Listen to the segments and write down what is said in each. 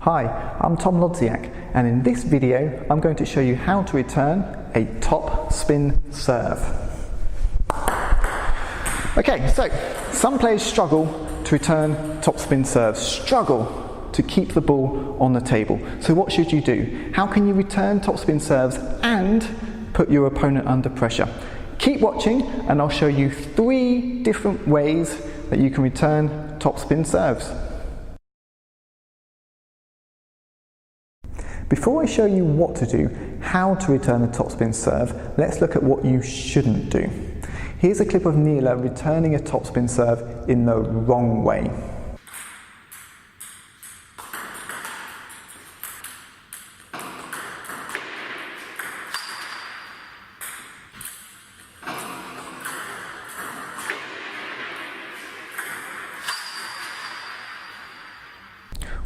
Hi, I'm Tom Lodziak, and in this video I'm going to show you how to return a top spin serve. Okay, so some players struggle to return top spin serves, struggle to keep the ball on the table. So what should you do? How can you return top spin serves and put your opponent under pressure? Keep watching and I'll show you 3 different ways that you can return top spin serves. Before I show you what to do, how to return a topspin serve, let's look at what you shouldn't do. Here's a clip of Neela returning a topspin serve in the wrong way.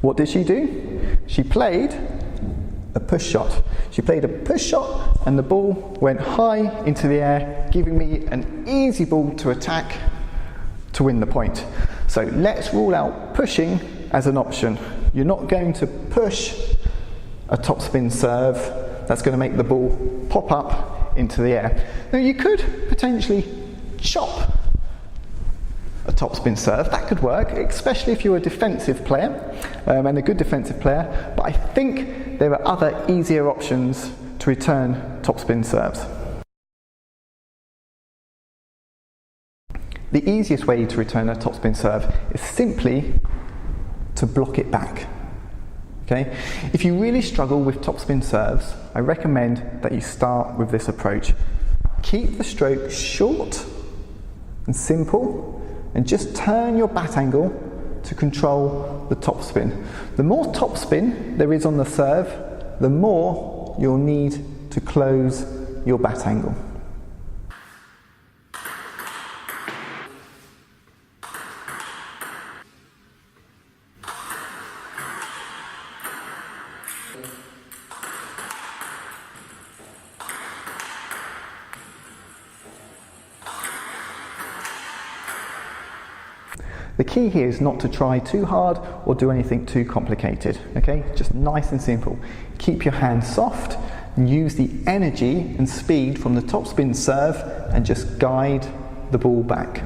What did she do? She played a push shot. She played a push shot and the ball went high into the air, giving me an easy ball to attack to win the point. So let's rule out pushing as an option. You're not going to push a topspin serve that's going to make the ball pop up into the air. Now you could potentially chop a topspin serve, that could work, especially if you're a defensive player and a good defensive player, but I think there are other easier options to return topspin serves. The easiest way to return a topspin serve is simply to block it back. Okay? If you really struggle with topspin serves, I recommend that you start with this approach. Keep the stroke short and simple, and just turn your bat angle to control the topspin. The more topspin there is on the serve, the more you'll need to close your bat angle. The key here is not to try too hard or do anything too complicated, okay? Just nice and simple. Keep your hand soft and use the energy and speed from the topspin serve and just guide the ball back.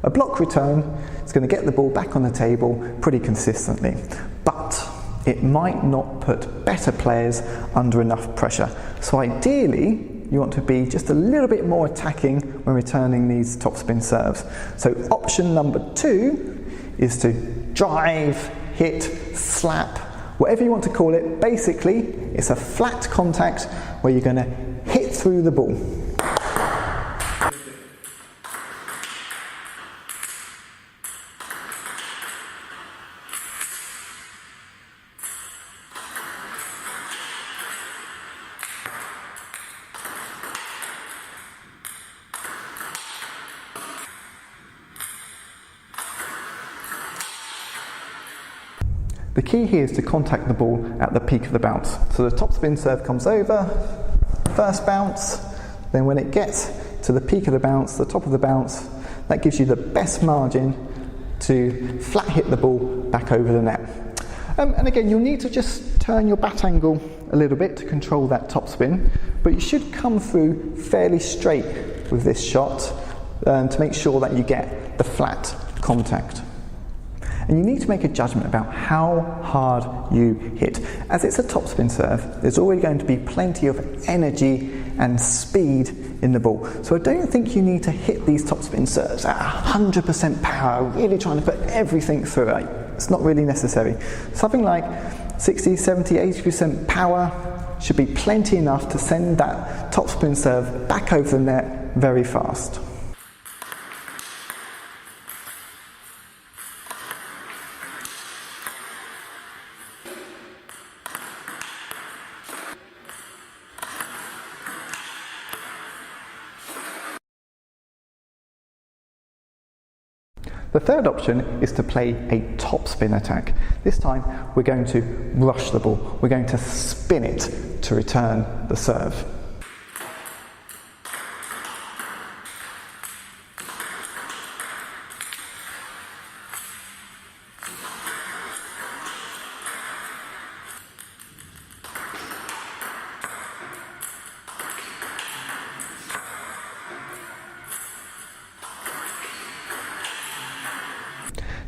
A block return is going to get the ball back on the table pretty consistently, but it might not put better players under enough pressure. So ideally, you want to be just a little bit more attacking when returning these topspin serves. So option number 2 is to drive, hit, slap, whatever you want to call it. Basically, it's a flat contact where you're going to hit through the ball. The key here is to contact the ball at the peak of the bounce. So the topspin serve comes over, first bounce, then when it gets to the peak of the bounce, the top of the bounce, that gives you the best margin to flat hit the ball back over the net. And again, you'll need to just turn your bat angle a little bit to control that topspin, but you should come through fairly straight with this shot to make sure that you get the flat contact. And you need to make a judgment about how hard you hit. As it's a topspin serve, there's already going to be plenty of energy and speed in the ball. So I don't think you need to hit these topspin serves at 100% power, really trying to put everything through it. It's not really necessary. Something like 60, 70, 80% power should be plenty enough to send that topspin serve back over the net very fast. The third option is to play a topspin attack. This time we're going to rush the ball. We're going to spin it to return the serve.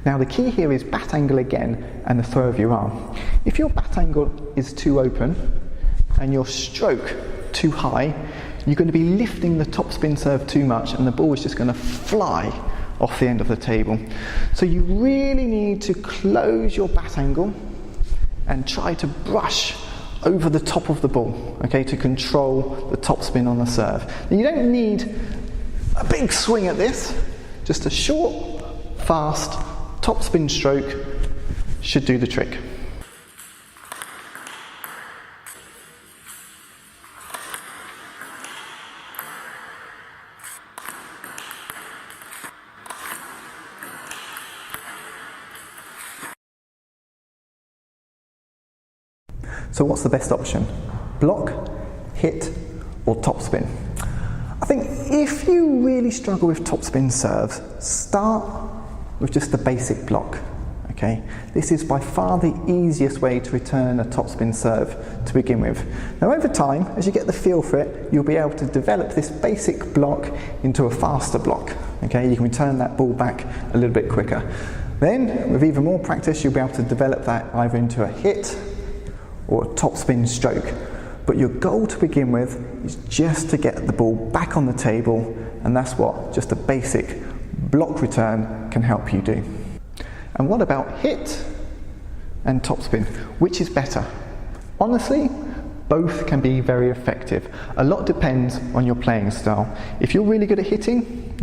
Now the key here is bat angle again and the throw of your arm. If your bat angle is too open and your stroke too high, you're going to be lifting the topspin serve too much and the ball is just going to fly off the end of the table. So you really need to close your bat angle and try to brush over the top of the ball, okay, to control the topspin on the serve. Now you don't need a big swing at this, just a short, fast, topspin stroke should do the trick. So what's the best option? Block, hit, or topspin? I think if you really struggle with topspin serves, start with just the basic block, okay? This is by far the easiest way to return a topspin serve to begin with. Now over time, as you get the feel for it, you'll be able to develop this basic block into a faster block, okay? You can return that ball back a little bit quicker. Then, with even more practice, you'll be able to develop that either into a hit or a topspin stroke. But your goal to begin with is just to get the ball back on the table, and that's what just a basic block return can help you do. And what about hit and topspin? Which is better? Honestly, both can be very effective. A lot depends on your playing style. If you're really good at hitting,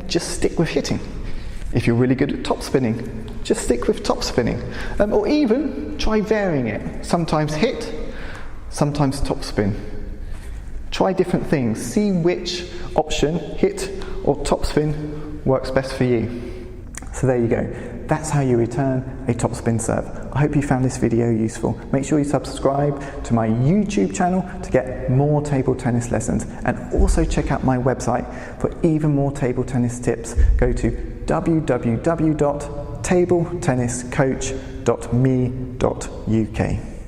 just stick with hitting. If you're really good at top spinning, just stick with top spinning. Or even try varying it. Sometimes hit, sometimes top spin. Try different things. See which option, hit or top spin, works best for you. So there you go. That's how you return a topspin serve. I hope you found this video useful. Make sure you subscribe to my YouTube channel to get more table tennis lessons, and also check out my website for even more table tennis tips. Go to www.tabletenniscoach.me.uk.